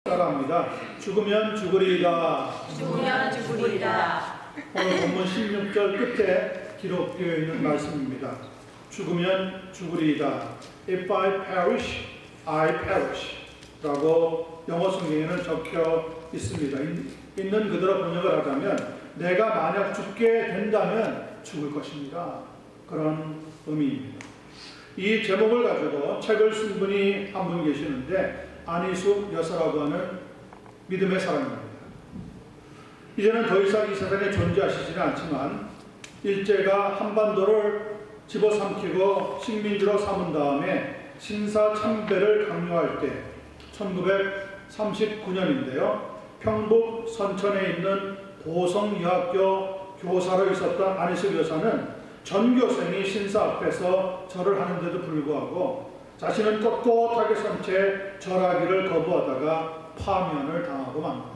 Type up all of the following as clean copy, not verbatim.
따라합니다. 죽으면 죽으리이다. 죽으면 죽으리이다. 오늘 본문 16절 끝에 기록되어 있는 말씀입니다. 죽으면 죽으리이다. If I perish, I perish 라고 영어 성경에는 적혀 있습니다. 있는 그대로 번역을 하자면 내가 만약 죽게 된다면 죽을 것입니다. 그런 의미입니다. 이 제목을 가지고 책을 쓴 분이 한 분 계시는데 안희숙 여사라고 하는 믿음의 사람입니다. 이제는 더 이상 이 세상에 존재하시지는 않지만 일제가 한반도를 집어삼키고 식민지로 삼은 다음에 신사참배를 강요할 때 1939년인데요. 평북 선천에 있는 보성여학교 교사로 있었던 안희숙 여사는 전교생이 신사 앞에서 절을 하는데도 불구하고 자신은 꼿꼿하게 선 채 절하기를 거부하다가 파면을 당하고 맙니다.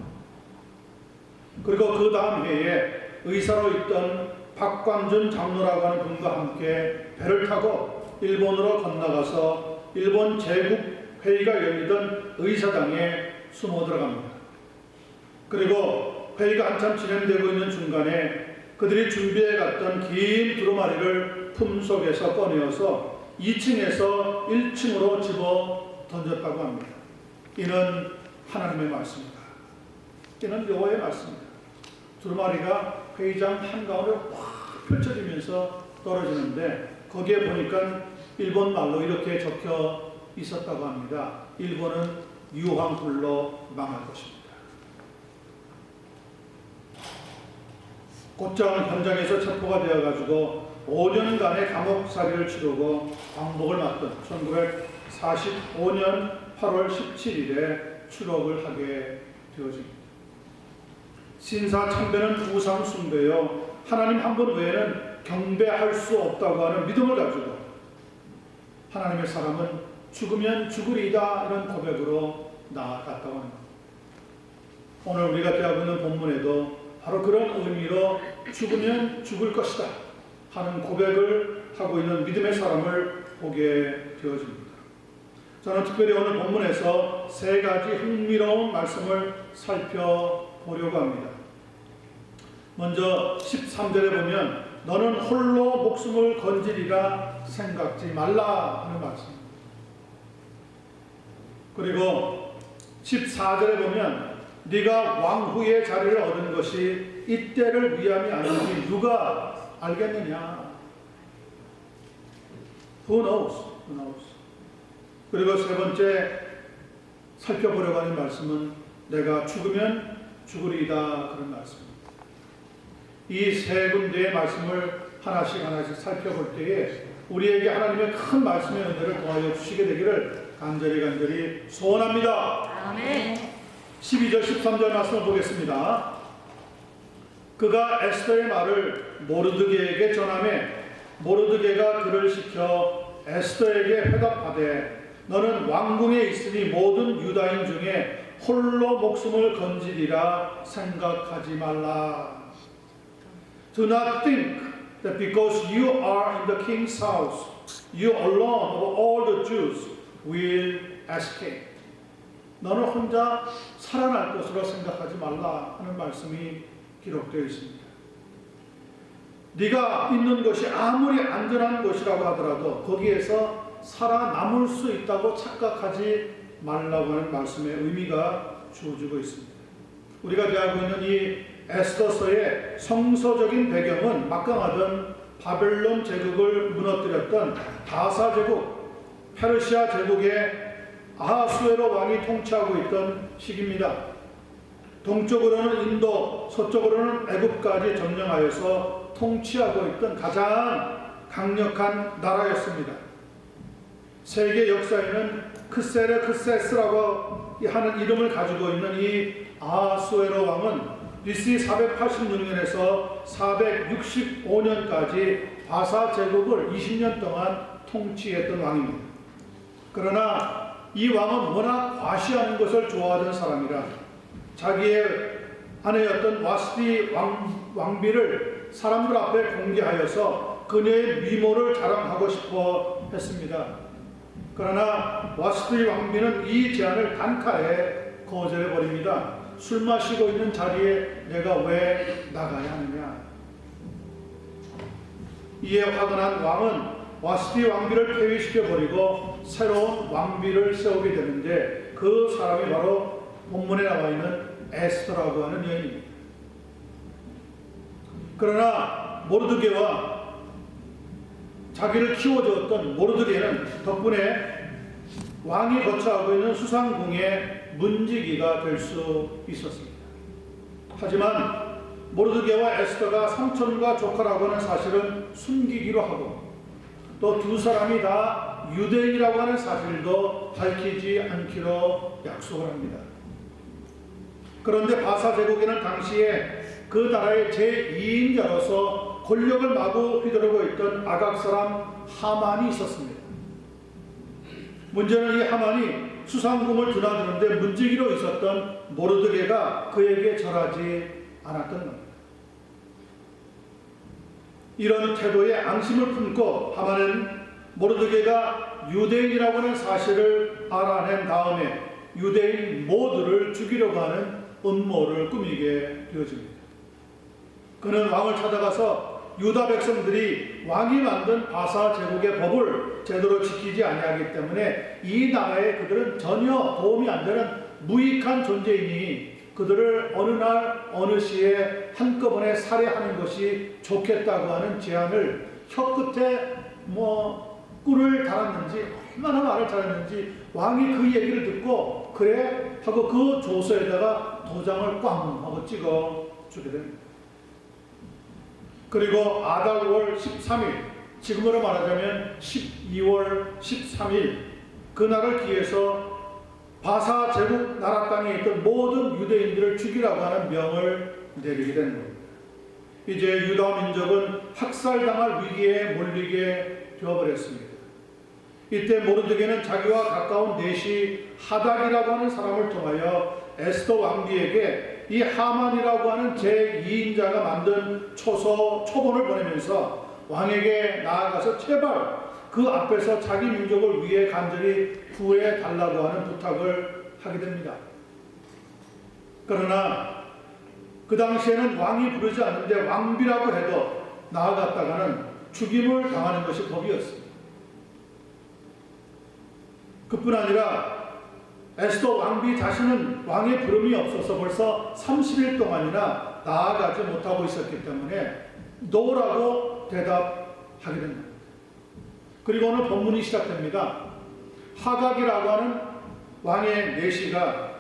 그리고 그 다음 해에 의사로 있던 박광준 장로라고 하는 분과 함께 배를 타고 일본으로 건너가서 일본 제국회의가 열리던 의사당에 숨어 들어갑니다. 그리고 회의가 한참 진행되고 있는 중간에 그들이 준비해 갔던 긴 두루마리를 품속에서 꺼내어서 2층에서 1층으로 집어 던졌다고 합니다. 이는 하나님의 말씀입니다. 이는 여호와의 말씀입니다. 두루마리가 회의장 한가운데 확 펼쳐지면서 떨어지는데 거기에 보니까 일본 말로 이렇게 적혀 있었다고 합니다. 일본은 유황불로 망할 것입니다. 곧장 현장에서 체포가 되어가지고 5년간의 감옥살이를 치르고 광복을 맞던 1945년 8월 17일에 추록을 하게 되어집니다. 신사참배는 우상숭배요 하나님 한 분 외에는 경배할 수 없다고 하는 믿음을 가지고 하나님의 사람은 죽으면 죽으리이다 이런 고백으로 나아갔다고 합니다. 오늘 우리가 대하고 있는 본문에도 바로 그런 의미로 죽으면 죽을 것이다 하는 고백을 하고 있는 믿음의 사람을 보게 되어집니다. 저는 특별히 오늘 본문에서 세 가지 흥미로운 말씀을 살펴보려고 합니다. 먼저 13절에 보면 너는 홀로 목숨을 건지리라 생각지 말라 하는 말씀입니다. 그리고 14절에 보면 네가 왕후의 자리를 얻은 것이 이때를 위함이 아니니 누가 알겠느냐? Who knows? Who knows? 그리고 세 번째 살펴보려고 하는 말씀은 내가 죽으면 죽으리이다 그런 말씀입니다. 이 세 군데의 말씀을 하나씩 살펴볼 때에 우리에게 하나님의 큰 말씀의 은혜를 도와줘 주시게 되기를 간절히 소원합니다. 아멘. 12절 13절 말씀을 보겠습니다. 그가 에스더의 말을 모르드게에게 전하매 모르드게가 그를 시켜 에스더에게 회답하되 너는 왕궁에 있으니 모든 유다인 중에 홀로 목숨을 건지리라 생각하지 말라. Do not think that because you are in the king's house, you alone of all the Jews will escape. 너는 혼자 살아날 것으로 생각하지 말라 하는 말씀이 기록되어 있습니다. 네가 있는 것이 아무리 안전한 것이라고 하더라도 거기에서 살아남을 수 있다고 착각하지 말라고 하는 말씀의 의미가 주어지고 있습니다. 우리가 대하고 있는 이 에스더서의 성서적인 배경은 막강하던 바벨론 제국을 무너뜨렸던 바사 제국, 페르시아 제국의 아하수에로 왕이 통치하고 있던 시기입니다. 동쪽으로는 인도, 서쪽으로는 애굽까지 점령하여서 통치하고 있던 가장 강력한 나라였습니다. 세계 역사에는 크세르크세스라고 하는 이름을 가지고 있는 이 아하수에로 왕은 BC 486년에서 465년까지 바사 제국을 20년 동안 통치했던 왕입니다. 그러나 이 왕은 워낙 과시하는 것을 좋아하던 사람이라 자기의 아내였던 와스디 왕비를 사람들 앞에 공개하여서 그녀의 미모를 자랑하고 싶어 했습니다. 그러나 와스디 왕비는 이 제안을 단칼에 거절해 버립니다. 술 마시고 있는 자리에 내가 왜 나가야 하느냐. 이에 화가 난 왕은 와스티 왕비를 폐위시켜 버리고 새로운 왕비를 세우게 되는데 그 사람이 바로 본문에 나와 있는 에스더라고 하는 여인입니다. 그러나 모르드게와 자기를 키워주었던 모르드게는 덕분에 왕이 거처하고 있는 수상궁의 문지기가 될 수 있었습니다. 하지만 모르드게와 에스더가 삼촌과 조카라고 하는 사실은 숨기기로 하고 또 두 사람이 다 유대인이라고 하는 사실도 밝히지 않기로 약속을 합니다. 그런데 바사 제국에는 당시에 그 나라의 제2인자로서 권력을 마구 휘두르고 있던 아각 사람 하만이 있었습니다. 문제는 이 하만이 수상궁을 드나드는데 문지기로 있었던 모르드게가 그에게 절하지 않았던 겁니다. 이런 태도에 앙심을 품고 하만은 모르드게가 유대인이라고 하는 사실을 알아낸 다음에 유대인 모두를 죽이려고 하는 음모를 꾸미게 되어집니다. 그는 왕을 찾아가서 유다 백성들이 왕이 만든 바사 제국의 법을 제대로 지키지 아니하기 때문에 이 나라에 그들은 전혀 도움이 안 되는 무익한 존재이니 그들을 어느 날 어느 시에 한꺼번에 살해하는 것이 좋겠다고 하는 제안을 혀끝에 꿀을 달았는지 얼마나 말을 잘했는지 왕이 그 얘기를 듣고 그래 하고 그 조서에다가 도장을 꽝 하고 찍어 주게 됩니다. 그리고 아달월 13일, 지금으로 말하자면 12월 13일 그날을 기해서 바사 제국 나라 땅에 있던 모든 유대인들을 죽이라고 하는 명을 내리게 된 겁니다. 이제 유다 민족은 학살당할 위기에 몰리게 되어버렸습니다. 이때 모르드게는 자기와 가까운 내시 하닥이라고 하는 사람을 통하여 에스더 왕비에게 이 하만이라고 하는 제2인자가 만든 초본을 보내면서 왕에게 나아가서 제발 그 앞에서 자기 민족을 위해 간절히 구해 달라고 하는 부탁을 하게 됩니다. 그러나 그 당시에는 왕이 부르지 않는데 왕비라고 해도 나아갔다가는 죽임을 당하는 것이 법이었습니다. 그뿐 아니라 에스더 왕비 자신은 왕의 부름이 없어서 벌써 30일 동안이나 나아가지 못하고 있었기 때문에 노라고 대답하게 됩니다. 그리고 오늘 본문이 시작됩니다. 하각이라고 하는 왕의 내시가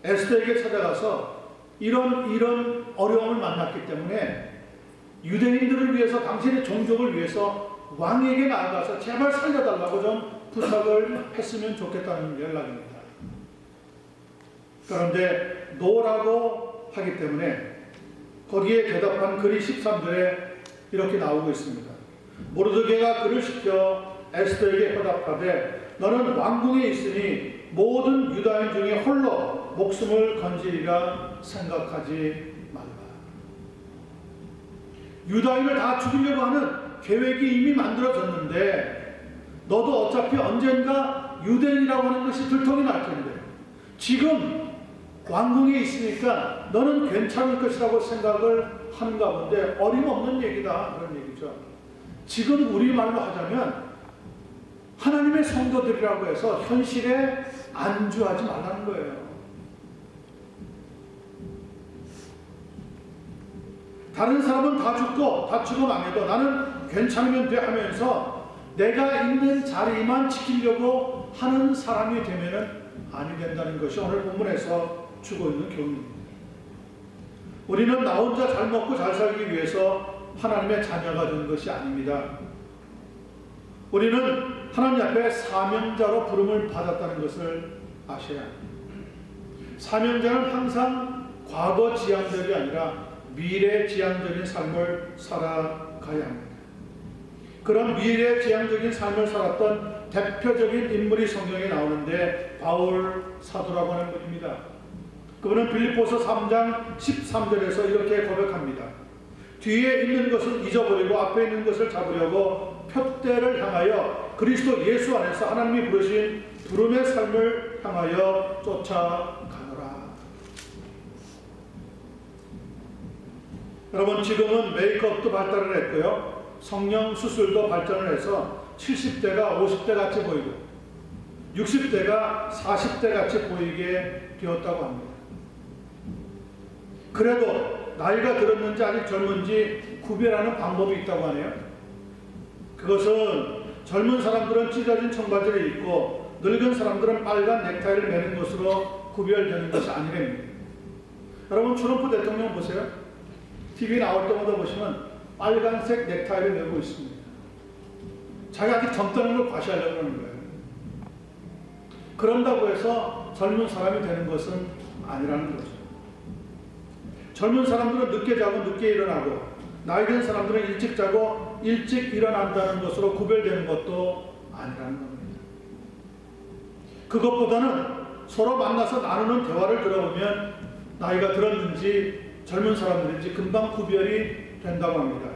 에스더에게 찾아가서 이런 어려움을 만났기 때문에 유대인들을 위해서 당신의 종족을 위해서 왕에게 나아가서 제발 살려달라고 좀 부탁을 했으면 좋겠다는 연락입니다. 그런데 노라고 하기 때문에 거기에 대답한 글이 13절에 이렇게 나오고 있습니다. 모르드게가 그를 시켜 에스더에게 화답하되 너는 왕궁에 있으니 모든 유다인 중에 홀로 목숨을 건지리라 생각하지 말라. 유다인을 다 죽이려고 하는 계획이 이미 만들어졌는데 너도 어차피 언젠가 유대인이라고 하는 것이 들통이 날 텐데 지금 왕궁에 있으니까 너는 괜찮을 것이라고 생각을 하는가 본데 어림없는 얘기다 그런 얘기죠. 지금 우리말로 하자면 하나님의 성도들이라고 해서 현실에 안주하지 말라는 거예요. 다른 사람은 다 죽고 다치고 망해도 나는 괜찮으면 돼 하면서 내가 있는 자리만 지키려고 하는 사람이 되면은 아니 된다는 것이 오늘 본문에서 주고 있는 교훈입니다. 우리는 나 혼자 잘 먹고 잘 살기 위해서 하나님의 자녀가 된 것이 아닙니다. 우리는 하나님 앞에 사명자로 부름을 받았다는 것을 아셔야 합니다. 사명자는 항상 과거 지향적이 아니라 미래 지향적인 삶을 살아가야 합니다. 그런 미래 지향적인 삶을 살았던 대표적인 인물이 성경에 나오는데 바울 사도라고 하는 분입니다. 그분은 빌립보서 3장 13절에서 이렇게 고백합니다. 뒤에 있는 것을 잊어버리고 앞에 있는 것을 잡으려고 표대를 향하여 그리스도 예수 안에서 하나님이 부르신 부름의 삶을 향하여 쫓아가노라. 여러분, 지금은 메이크업도 발달을 했고요. 성형 수술도 발전을 해서 70대가 50대 같이 보이고 60대가 40대 같이 보이게 되었다고 합니다. 그래도 나이가 들었는지 아직 젊은지 구별하는 방법이 있다고 하네요. 그것은 젊은 사람들은 찢어진 청바지를 입고 늙은 사람들은 빨간 넥타이를 매는 것으로 구별되는 것이 아니랍니다. 여러분, 트럼프 대통령 보세요. TV 나올 때마다 보시면 빨간색 넥타이를 메고 있습니다. 자기가 아직 젊다는 걸 과시하려고 하는 거예요. 그런다고 해서 젊은 사람이 되는 것은 아니라는 거죠. 젊은 사람들은 늦게 자고 늦게 일어나고 나이 든 사람들은 일찍 자고 일찍 일어난다는 것으로 구별되는 것도 아니라는 겁니다. 그것보다는 서로 만나서 나누는 대화를 들어보면 나이가 들었는지 젊은 사람들인지 금방 구별이 된다고 합니다.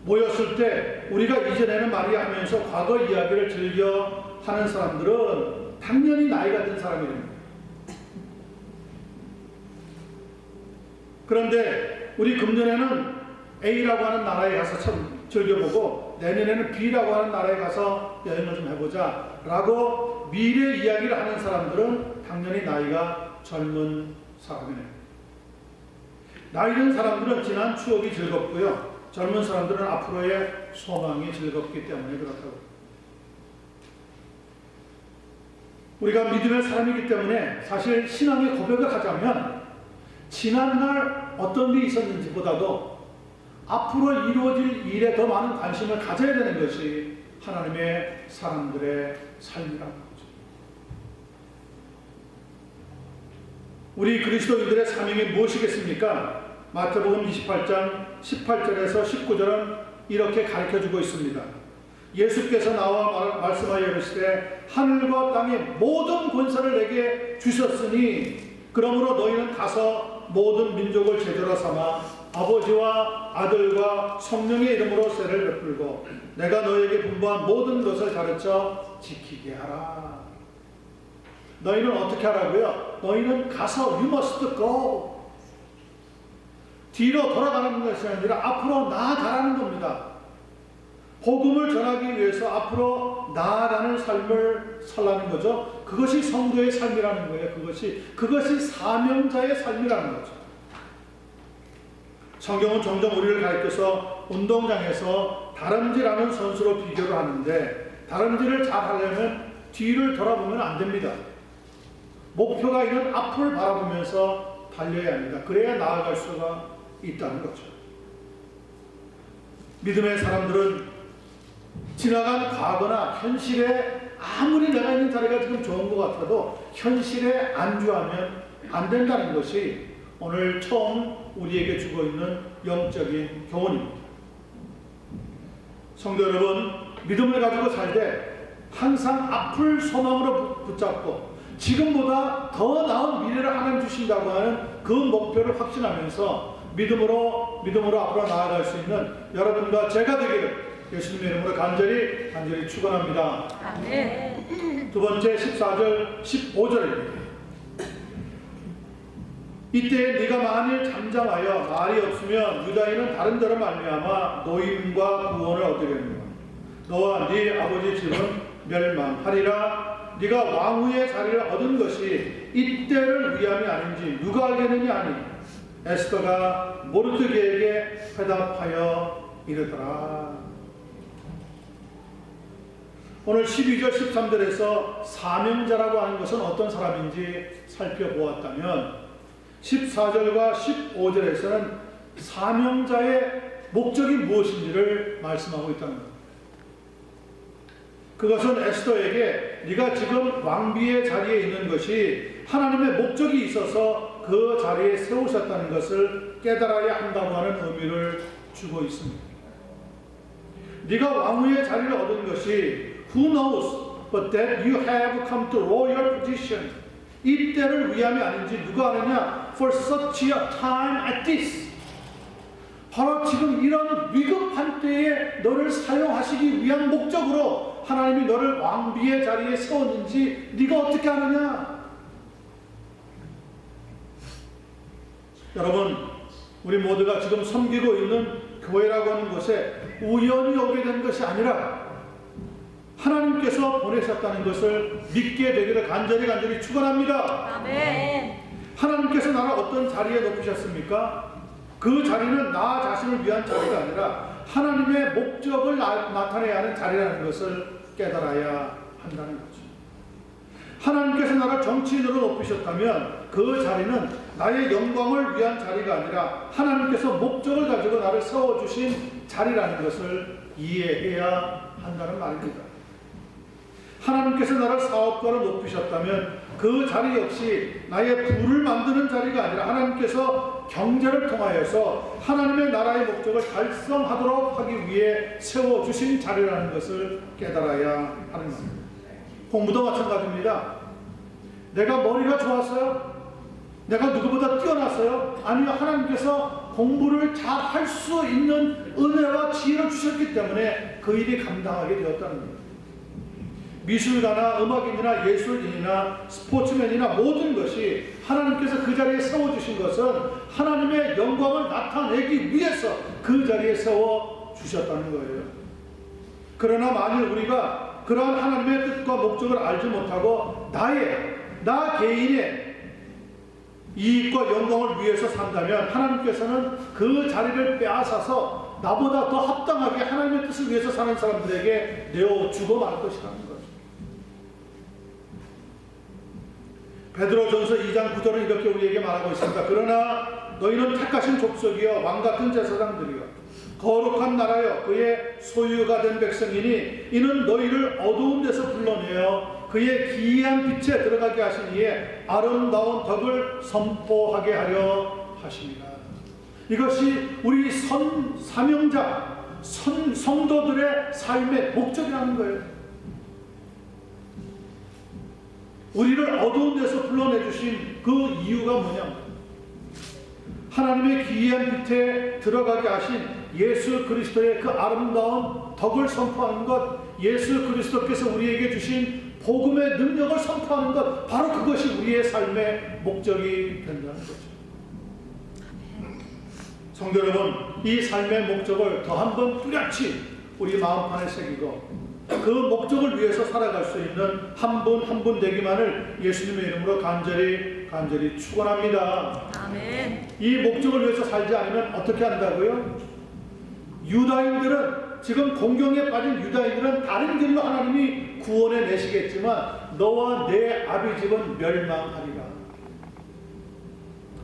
모였을 때 우리가 이전에는 말이야 하면서 과거 이야기를 즐겨 하는 사람들은 당연히 나이가 든 사람입니다. 그런데 우리 금년에는 A라고 하는 나라에 가서 참 즐겨보고 내년에는 B라고 하는 나라에 가서 여행을 좀 해보자 라고 미래 이야기를 하는 사람들은 당연히 나이가 젊은 사람이네요. 나이 든 사람들은 지난 추억이 즐겁고요. 젊은 사람들은 앞으로의 소망이 즐겁기 때문에 그렇다고. 우리가 믿음의 사람이기 때문에 사실 신앙의 고백을 하자면 지난날 어떤 일이 있었는지 보다도 앞으로 이루어질 일에 더 많은 관심을 가져야 되는 것이 하나님의 사람들의 삶이라는 거죠. 우리 그리스도인들의 사명이 무엇이겠습니까? 마태복음 28장 18절에서 19절은 이렇게 가르쳐주고 있습니다. 예수께서 나와 말씀하여 이르시되 하늘과 땅의 모든 권세를 내게 주셨으니 그러므로 너희는 가서 모든 민족을 제자로 삼아 아버지와 아들과 성령의 이름으로 세를 베풀고 내가 너희에게 분부한 모든 것을 가르쳐 지키게 하라. 너희는 어떻게 하라고요? 너희는 가서 you must go. 뒤로 돌아가는 것이 아니라 앞으로 나아가라는 겁니다. 복음을 전하기 위해서 앞으로 나아가는 삶을 살라는 거죠. 그것이 성도의 삶이라는 거예요. 그것이 사명자의 삶이라는 거죠. 성경은 종종 우리를 가르쳐서 운동장에서 다람쥐라는 선수로 비교를 하는데 다람쥐를 잘 하려면 뒤를 돌아보면 안 됩니다. 목표가 있는 앞을 바라보면서 달려야 합니다. 그래야 나아갈 수가 있다는 거죠. 믿음의 사람들은 지나간 과거나 현실에 아무리 내가 있는 자리가 지금 좋은 것 같아도 현실에 안주하면 안 된다는 것이 오늘 처음 우리에게 주고 있는 영적인 교훈입니다. 성도 여러분, 믿음을 가지고 살 때 항상 앞을 소망으로 붙잡고 지금보다 더 나은 미래를 하나님 주신다고 하는 그 목표를 확신하면서 믿음으로 앞으로 나아갈 수 있는 여러분과 제가 되기를 예수님의 이름으로 간절히 축원합니다. 아멘. 두 번째 14절 15절입니다. 이때 네가 만일 잠잠하여 말이 없으면 유다인은 다른 데로 말미암아 노임과 구원을 얻으려니와 너와 네 아버지 집은 멸망하리라. 네가 왕후의 자리를 얻은 것이 이때를 위함이 아닌지 누가 알겠느냐 하니 에스더가 모르드게에게 회답하여 이르더라. 오늘 12절 13절에서 사명자라고 하는 것은 어떤 사람인지 살펴보았다면 14절과 15절에서는 사명자의 목적이 무엇인지를 말씀하고 있다는 겁니다. 그것은 에스더에게 네가 지금 왕비의 자리에 있는 것이 하나님의 목적이 있어서 그 자리에 세우셨다는 것을 깨달아야 한다고 하는 의미를 주고 있습니다. 네가 왕후의 자리를 얻은 것이 Who knows but that you have come to royal position. 이때를 위함이 아닌지 누가 아느냐? For such a time as this. 바로 지금 이런 위급한 때에 너를 사용하시기 위한 목적으로 하나님이 너를 왕비의 자리에 세웠는지 네가 어떻게 아느냐? 여러분, 우리 모두가 지금 섬기고 있는 교회라고 하는 곳에 우연히 오게 된 것이 아니라 하나님께서 보내셨다는 것을 믿게 되기를 간절히 축원합니다. 아멘. 하나님께서 나를 어떤 자리에 놓으셨습니까? 그 자리는 나 자신을 위한 자리가 아니라 하나님의 목적을 나타내야 하는 자리라는 것을 깨달아야 한다는 거죠. 하나님께서 나를 정치인으로 높이셨다면 그 자리는 나의 영광을 위한 자리가 아니라 하나님께서 목적을 가지고 나를 세워주신 자리라는 것을 이해해야 한다는 말입니다. 하나님께서 나를 사업가로 높이셨다면 그 자리 역시 나의 부를 만드는 자리가 아니라 하나님께서 경제를 통하여서 하나님의 나라의 목적을 달성하도록 하기 위해 세워주신 자리라는 것을 깨달아야 하는 겁니다. 공부도 마찬가지입니다. 내가 머리가 좋았어요? 내가 누구보다 뛰어났어요? 아니요, 하나님께서 공부를 잘 할 수 있는 은혜와 지혜를 주셨기 때문에 그 일이 감당하게 되었다는 겁니다. 미술가나 음악인이나 예술인이나 스포츠맨이나 모든 것이 하나님께서 그 자리에 세워주신 것은 하나님의 영광을 나타내기 위해서 그 자리에 세워주셨다는 거예요. 그러나 만일 우리가 그러한 하나님의 뜻과 목적을 알지 못하고 나 개인의 이익과 영광을 위해서 산다면 하나님께서는 그 자리를 빼앗아서 나보다 더 합당하게 하나님의 뜻을 위해서 사는 사람들에게 내어주고 말 것이라는 거죠. 베드로전서 2장 9절은 이렇게 우리에게 말하고 있습니다. 그러나 너희는 택하신 족속이여 왕같은 제사장들이여 거룩한 나라여 그의 소유가 된 백성이니 이는 너희를 어두운 데서 불러내어 그의 기이한 빛에 들어가게 하신 이에 아름다운 덕을 선포하게 하려 하십니다. 이것이 우리 사명자 성도들의 삶의 목적이라는 거예요. 우리를 어두운 데서 불러내주신 그 이유가 뭐냐? 하나님의 기이한 빛에 들어가게 하신 예수 그리스도의 그 아름다운 덕을 선포하는 것, 예수 그리스도께서 우리에게 주신 복음의 능력을 선포하는 것, 바로 그것이 우리의 삶의 목적이 된다는 거죠. 성도 여러분, 이 삶의 목적을 더 한 번 뚜렷이 우리 마음판에 새기고 그 목적을 위해서 살아갈 수 있는 한 분 한 분 되기만을 예수님의 이름으로 간절히 축원합니다. 아멘. 이 목적을 위해서 살지 않으면 어떻게 한다고요? 유다인들은 지금 공경에 빠진 유다인들은 다른 길로 하나님이 구원해 내시겠지만 너와 내 아비 집은 멸망하리라.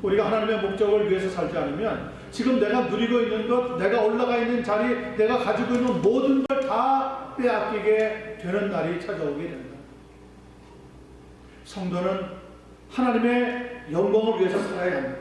우리가 하나님의 목적을 위해서 살지 않으면 지금 내가 누리고 있는 것, 내가 올라가 있는 자리, 내가 가지고 있는 모든 걸 다 빼앗기게 되는 날이 찾아오게 된다. 성도는 하나님의 영광을 위해서 살아야 합니다.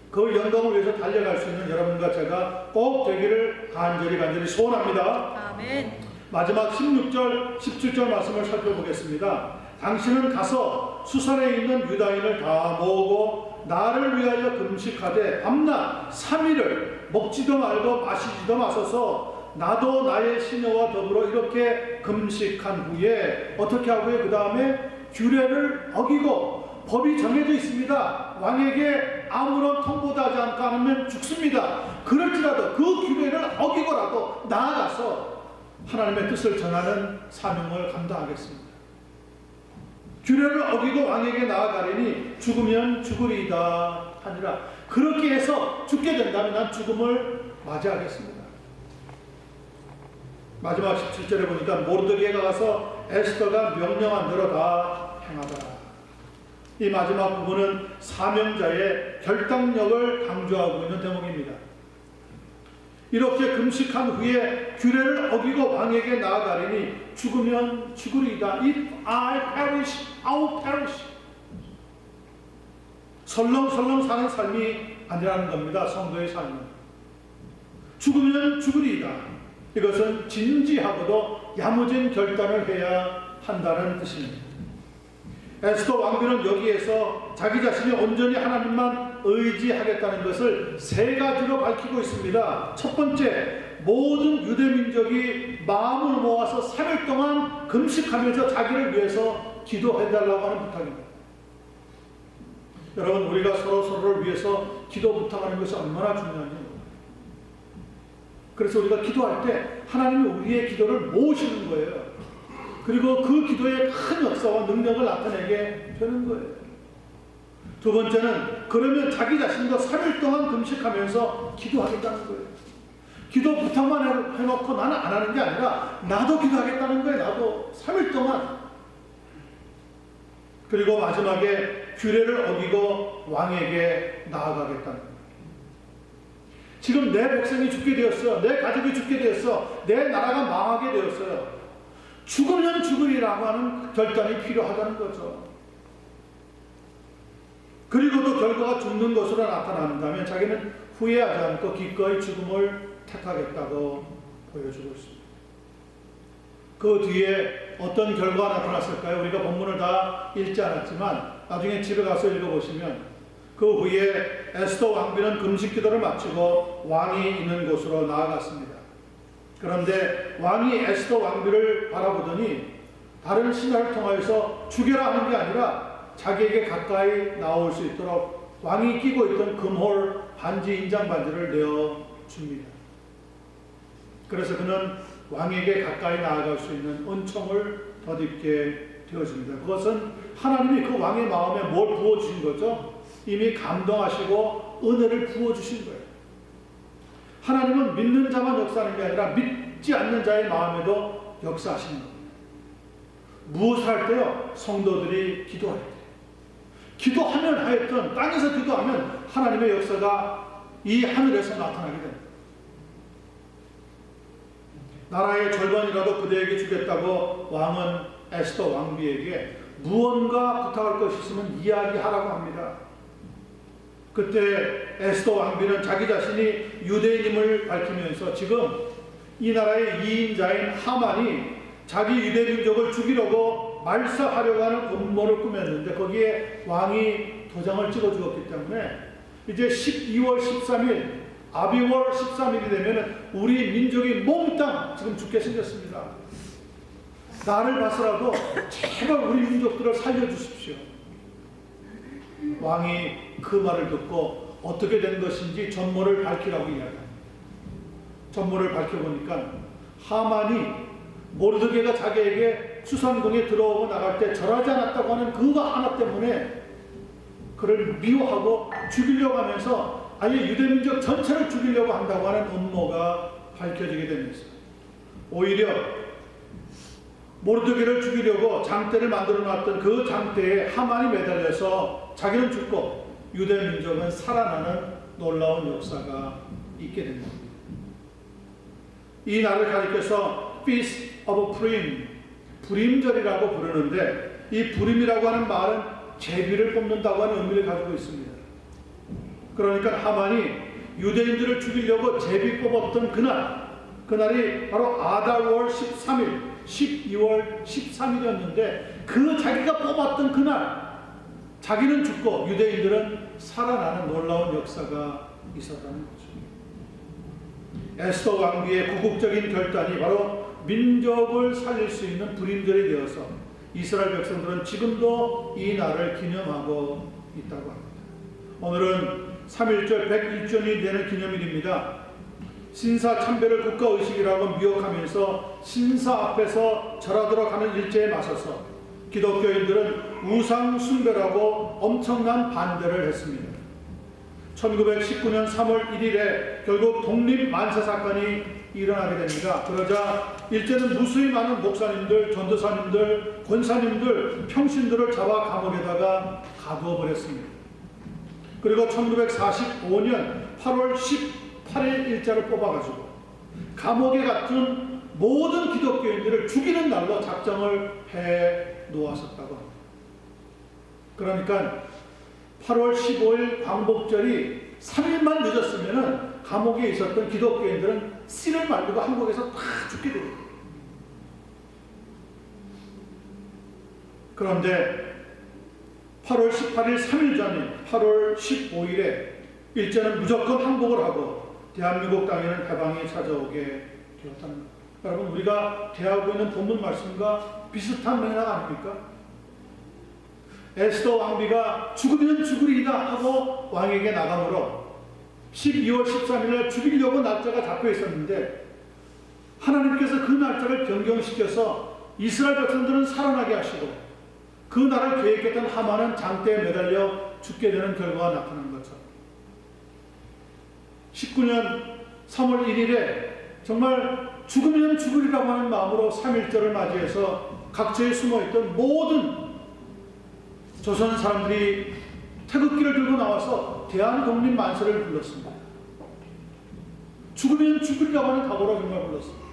그 영광을 위해서 달려갈 수 있는 여러분과 제가 꼭 되기를 간절히 소원합니다. 아멘. 마지막 16절, 17절 말씀을 살펴보겠습니다. 당신은 가서 수산에 있는 유다인을 다 모으고 나를 위하여 금식하되 밤낮 3일을 먹지도 말고 마시지도 마소서. 나도 나의 시녀와 더불어 이렇게 금식한 후에 어떻게 하고요? 그 다음에 규례를 어기고 법이 정해져 있습니다. 왕에게 아무런 통보도 하지 않으면 죽습니다. 그럴지라도 그 규례를 어기고라도 나아가서 하나님의 뜻을 전하는 사명을 감당하겠습니다. 규례를 어기고 왕에게 나아가리니 죽으면 죽으리이다 하니라. 그렇게 해서 죽게 된다면 난 죽음을 맞이하겠습니다. 마지막 17절에 보니까 모르드게가 가서 에스더가 명령한 대로 다 행하더라. 이 마지막 부분은 사명자의 결단력을 강조하고 있는 대목입니다. 이렇게 금식한 후에 규례를 어기고 왕에게 나아가리니 죽으면 죽으리이다. If I perish, I will perish. 설렁설렁 사는 삶이 아니라는 겁니다. 성도의 삶은. 죽으면 죽으리이다. 이것은 진지하고도 야무진 결단을 해야 한다는 뜻입니다. 에스더 왕비는 여기에서 자기 자신이 온전히 하나님만 의지하겠다는 것을 세 가지로 밝히고 있습니다. 첫 번째, 모든 유대 민족이 마음을 모아서 3일 동안 금식하면서 자기를 위해서 기도해달라고 하는 부탁입니다. 여러분, 우리가 서로를 위해서 기도 부탁하는 것이 얼마나 중요한지. 그래서 우리가 기도할 때 하나님이 우리의 기도를 모으시는 거예요. 그리고 그 기도의 큰 역사와 능력을 나타내게 되는 거예요. 두 번째는, 그러면 자기 자신도 3일 동안 금식하면서 기도하겠다는 거예요. 기도 부탁만 해놓고 나는 안 하는 게 아니라 나도 기도하겠다는 거예요. 나도 3일 동안. 그리고 마지막에 규례를 어기고 왕에게 나아가겠다는 거예요. 지금 내 백성이 죽게 되었어요. 내 가족이 죽게 되었어. 내 나라가 망하게 되었어요. 죽으면 죽으리라고 하는 결단이 필요하다는 거죠. 그리고도 결과가 죽는 것으로 나타난다면 자기는 후회하지 않고 기꺼이 죽음을 택하겠다고 보여주고 있습니다. 그 뒤에 어떤 결과가 나타났을까요? 우리가 본문을 다 읽지 않았지만 나중에 집에 가서 읽어보시면 그 후에 에스더 왕비는 금식 기도를 마치고 왕이 있는 곳으로 나아갔습니다. 그런데 왕이 에스더 왕비를 바라보더니 다른 신하를 통하여서 죽여라 하는 게 아니라 자기에게 가까이 나올 수 있도록 왕이 끼고 있던 금홀 반지, 인장 반지를 내어줍니다. 그래서 그는 왕에게 가까이 나아갈 수 있는 은총을 덧입게 되어집니다. 그것은 하나님이 그 왕의 마음에 뭘 부어주신 거죠? 이미 감동하시고 은혜를 부어주신 거예요. 하나님은 믿는 자만 역사하는 게 아니라 믿지 않는 자의 마음에도 역사하시는 겁니다. 무엇을 할 때요? 성도들이 기도할 때. 기도하면 하여튼 땅에서 기도하면 하나님의 역사가 이 하늘에서 나타나게 됩니다. 나라의 절반이라도 그대에게 주겠다고 왕은 에스더 왕비에게 무언가 부탁할 것이 있으면 이야기하라고 합니다. 그때 에스더 왕비는 자기 자신이 유대인임을 밝히면서 지금 이 나라의 2인자인 하만이 자기 유대 민족을 죽이려고 말살하려고 하는 음모를 꾸몄는데 거기에 왕이 도장을 찍어 주었기 때문에 이제 12월 13일 아비월 13일이 되면 우리 민족이 몽땅 지금 죽게 생겼습니다. 나를 봐서라도 제발 우리 민족들을 살려주십시오. 왕이 그 말을 듣고 어떻게 된 것인지 전모를 밝히라고 이야기합니다. 전모를 밝혀보니까 하만이 모르드게가 자기에게 수산궁에 들어오고 나갈 때 절하지 않았다고 하는 그거 하나 때문에 그를 미워하고 죽이려고 하면서 아예 유대민족 전체를 죽이려고 한다고 하는 음모가 밝혀지게 됩니다. 오히려 모르드게를 죽이려고 장대를 만들어 놨던 그 장대에 하만이 매달려서 자기는 죽고 유대민족은 살아나는 놀라운 역사가 있게 됩니다. 이 날을 가리켜서 Feast of Purim, 불임절이라고 부르는데 이 불임이라고 하는 말은 제비를 뽑는다고 하는 의미를 가지고 있습니다. 그러니까 하만이 유대인들을 죽이려고 제비 뽑았던 그날이 바로 아달월 13일, 12월 13일이었는데 그 자기가 뽑았던 그날 자기는 죽고 유대인들은 살아나는 놀라운 역사가 있었다는 거죠. 에스더 왕비의 궁극적인 결단이 바로 민족을 살릴 수 있는 불임절이 되어서 이스라엘 백성들은 지금도 이 날을 기념하고 있다고 합니다. 오늘은 3.1절 101주년이 되는 기념일입니다. 신사 참배를 국가의식이라고 미혹하면서 신사 앞에서 절하도록 하는 일제에 맞서서 기독교인들은 우상 숭배라고 엄청난 반대를 했습니다. 1919년 3월 1일에 결국 독립 만세 사건이 일어나게 됩니다. 그러자 일제는 무수히 많은 목사님들, 전도사님들, 권사님들, 평신들을 잡아 감옥에다가 가두어 버렸습니다. 그리고 1945년 8월 18일 일자를 뽑아가지고 감옥에 갇힌 모든 기독교인들을 죽이는 날로 작정을 해 놓았었다고 합니다. 그러니까 8월 15일 광복절이 3일만 늦었으면 감옥에 있었던 기독교인들은 씨를 말리고 한국에서 다 죽게 됩니다. 그런데 8월 18일 3일 전인 8월 15일에 일제는 무조건 항복을 하고 대한민국 땅에는 해방이 찾아오게 되었다는 것. 여러분, 우리가 대하고 있는 본문 말씀과 비슷한 맥락 아닙니까? 에스더 왕비가 죽으면 죽으리이다 하고 왕에게 나가므로 12월 13일 날 죽이려고 날짜가 잡혀 있었는데 하나님께서 그 날짜를 변경시켜서 이스라엘 백성들은 살아나게 하시고 그 날을 계획했던 하만은 장대에 매달려 죽게 되는 결과가 나타난 거죠. 19년 3월 1일에 정말 죽으면 죽으리라고 하는 마음으로 3.1절을 맞이해서 각처에 숨어있던 모든 조선 사람들이 태극기를 들고 나와서 대한독립 만세를 불렀습니다. 죽으면 죽으리라고 하는 각오로 정말 불렀습니다.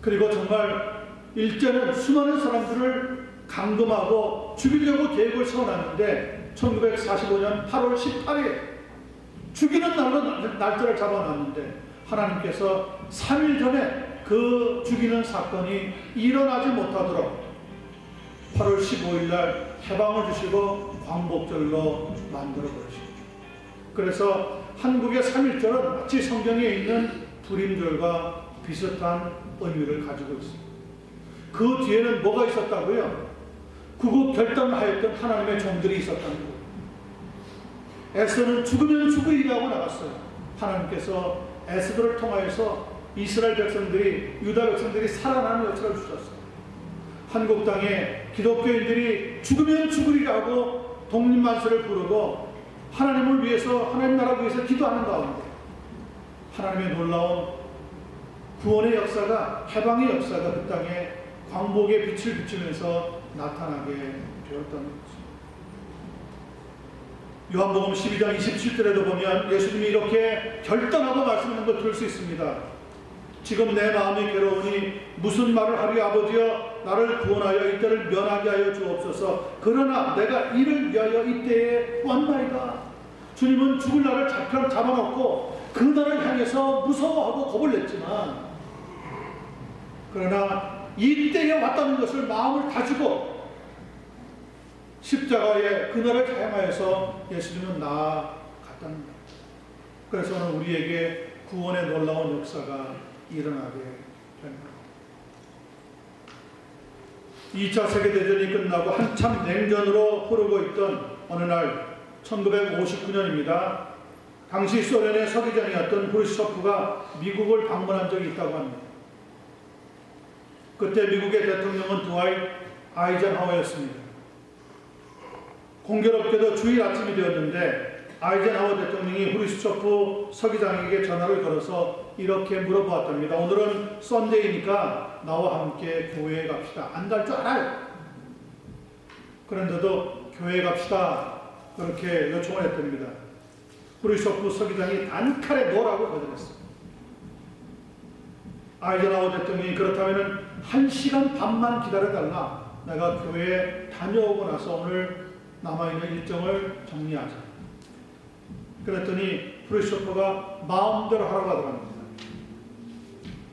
그리고 정말 일제는 수많은 사람들을 감금하고 죽이려고 계획을 세워놨는데 1945년 8월 18일 죽이는 날로 날짜를 잡아놨는데 하나님께서 3일 전에 그 죽이는 사건이 일어나지 못하도록 8월 15일 날 해방을 주시고 광복절로 만들어 버리십니다. 그래서 한국의 3.1절은 마치 성경에 있는 불임절과 비슷한 의미를 가지고 있습니다. 그 뒤에는 뭐가 있었다고요? 구국 결단하였던 하나님의 종들이 있었다는 거예요. 에스더는 죽으면 죽으리라고 나갔어요. 하나님께서 에스더를 통하여서 이스라엘 백성들이, 유다 백성들이 살아나는 여차를 주셨어요. 한국 땅에 기독교인들이 죽으면 죽으리라고 독립만세를 부르고 하나님을 위해서, 하나님 나라를 위해서 기도하는 가운데 하나님의 놀라운 구원의 역사가, 해방의 역사가 그 땅에 광복의 빛을 비추면서 나타나게 되었다는 거죠. 요한복음 12장 27절에도 보면 예수님이 이렇게 결단하고 말씀하는 걸 들을 수 있습니다. 지금 내 마음이 괴로우니 무슨 말을 하리 아버지여 나를 구원하여 이때를 면하게 하여 주옵소서. 그러나 내가 이를 위하여 이때에 왔나이다. 주님은 죽을 날을 잡아놓고 그 날을 향해서 무서워하고 겁을 냈지만 그러나 이때에 왔다는 것을 마음을 다지고 십자가의 그날을 향하여서 예수님은 나아갔다는 거예요. 그래서 오늘 우리에게 구원의 놀라운 역사가 일어나게 된 거예요. 2차 세계대전이 끝나고 한참 냉전으로 흐르고 있던 어느 날 1959년입니다. 당시 소련의 서기장이었던 후르시초프가 미국을 방문한 적이 있다고 합니다. 그때 미국의 대통령은 드와이트 아이젠하워였습니다. 공교롭게도 주일 아침이 되었는데 아이젠하워 대통령이 후르시초프 서기장에게 전화를 걸어서 이렇게 물어보았답니다. 오늘은 썬데이니까 나와 함께 교회에 갑시다. 안 갈 줄 알아요. 그런데도 교회에 갑시다. 그렇게 요청을 했답니다. 후르시초프 서기장이 단칼에 뭐라고 거절했어요. 아이젠하워 대통령이 그렇다면 1시간 반만 기다려달라. 내가 교회에 다녀오고 나서 오늘 남아있는 일정을 정리하자. 그랬더니 후르시초프가 마음대로 하라고 하더랍니다.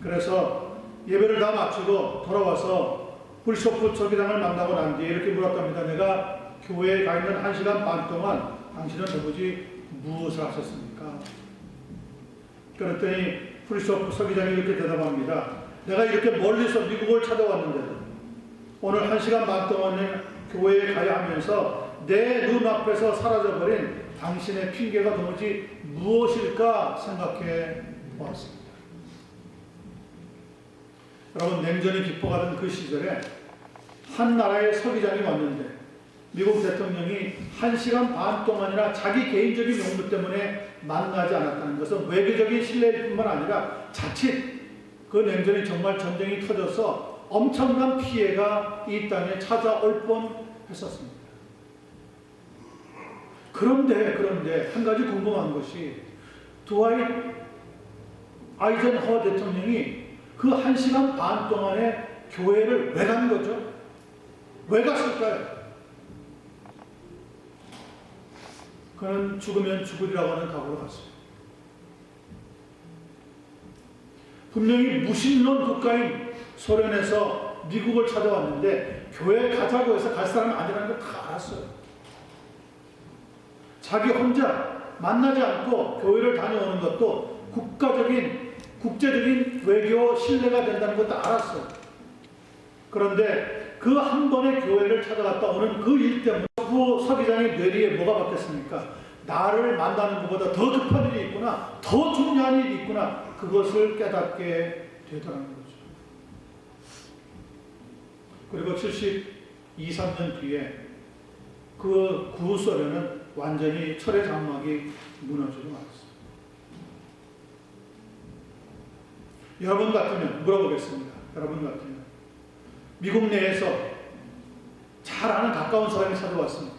그래서 예배를 다 마치고 돌아와서 후르시초프 서기장을 만나고 난 뒤에 이렇게 물었답니다. 내가 교회에 가 있는 1시간 반 동안 당신은 도무지 무엇을 하셨습니까? 그랬더니 후르시초프 서기장이 이렇게 대답합니다. 내가 이렇게 멀리서 미국을 찾아왔는데도 오늘 1시간 반 동안 교회에 가야 하면서 내 눈앞에서 사라져버린 당신의 핑계가 도무지 무엇일까 생각해 보았습니다. 여러분, 냉전이 깊어가던 그 시절에 한 나라의 서기장이 왔는데 미국 대통령이 1시간 반 동안이나 자기 개인적인 용무 때문에 만나지 않았다는 것은 외교적인 신뢰뿐만 아니라 자칫 그 냉전이 정말 전쟁이 터져서 엄청난 피해가 이 땅에 찾아올 뻔했었습니다. 그런데 한 가지 궁금한 것이 드와이트 아이젠하워 대통령이 그 1시간 반 동안에 교회를 왜 간 거죠? 왜 갔을까요? 그는 죽으면 죽으리라고 하는 각오로 갔어요. 분명히 무신론 국가인 소련에서 미국을 찾아왔는데 교회에 가자고 해서 갈 사람이 아니라는 걸 다 알았어요. 자기 혼자 만나지 않고 교회를 다녀오는 것도 국제적인 외교 신뢰가 된다는 것도 알았어요. 그런데 그 한 번의 교회를 찾아갔다 오는 그 일 때문에 그 서기장의 뇌리에 뭐가 박혔습니까? 나를 만나는 것보다 더 급한 일이 있구나, 더 중요한 일이 있구나, 그것을 깨닫게 되더라는 거죠. 그리고 72, 3년 뒤에 그 구소련은 완전히 철의 장막이 무너지고 말았습니다. 여러분 같으면 물어보겠습니다. 여러분 같으면 미국 내에서 잘 아는 가까운 사람이 찾아왔습니다.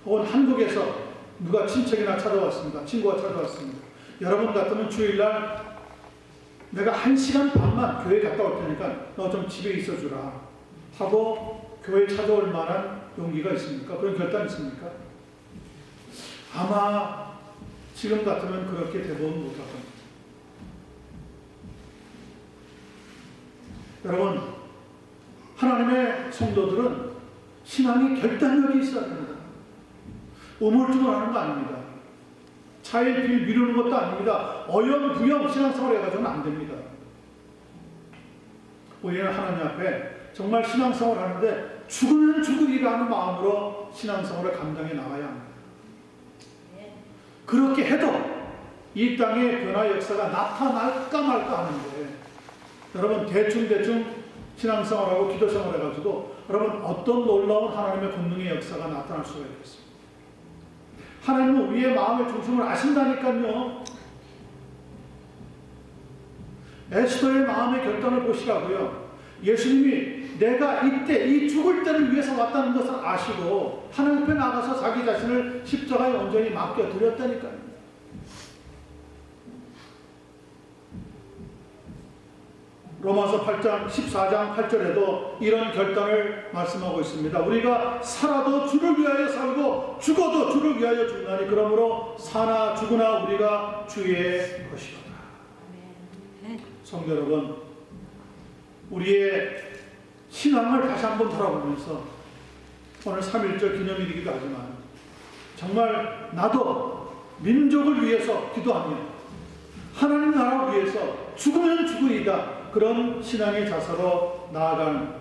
혹은 한국에서 누가 친척이나 찾아왔습니다. 친구가 찾아왔습니다. 여러분 같으면 주일날 내가 1시간 반만 교회 갔다 올 테니까 너 좀 집에 있어주라 하고 교회 찾아올 만한 용기가 있습니까? 그런 결단이 있습니까? 아마 지금 같으면 그렇게 대부분 못할 겁니다. 여러분, 하나님의 성도들은 신앙이 결단력이 있어야 됩니다. 우물쭈물하는 거 아닙니다. 차일피일 미루는 것도 아닙니다. 어영부영 신앙생활 해가지고는 안 됩니다. 우리는 하나님 앞에 정말 신앙생활 하는데 죽으면 죽으리라는 마음으로 신앙생활을 감당해 나가야 합니다. 그렇게 해도 이 땅에 변화 역사가 나타날까 말까 하는데, 여러분 대충 신앙생활하고 기도생활 해가지고 여러분 어떤 놀라운 하나님의 권능의 역사가 나타날 수가 있겠습니까? 하나님은 우리의 마음의 중심을 아신다니까요. 에스더의 마음의 결단을 보시라고요. 예수님이 내가 이때 이 죽을 때를 위해서 왔다는 것을 아시고 하나님 앞에 나가서 자기 자신을 십자가에 온전히 맡겨드렸다니까요. 로마서 8장 14장 8절에도 이런 결단을 말씀하고 있습니다. 우리가 살아도 주를 위하여 살고 죽어도 주를 위하여 죽나니 그러므로 사나 죽으나 우리가 주의 것이로다. 성도 여러분, 우리의 신앙을 다시 한번 돌아보면서 오늘 3.1절 기념일이기도 하지만 정말 나도 민족을 위해서 기도하며 하나님 나라 위해서 죽으면 죽으리다, 그런 신앙의 자세로 나아가는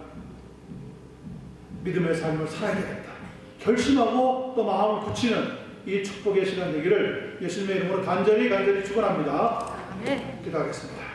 믿음의 삶을 살아야 되겠다 결심하고 또 마음을 굳히는 이 축복의 시간 되기를 예수님의 이름으로 간절히 축원합니다. 기도하겠습니다.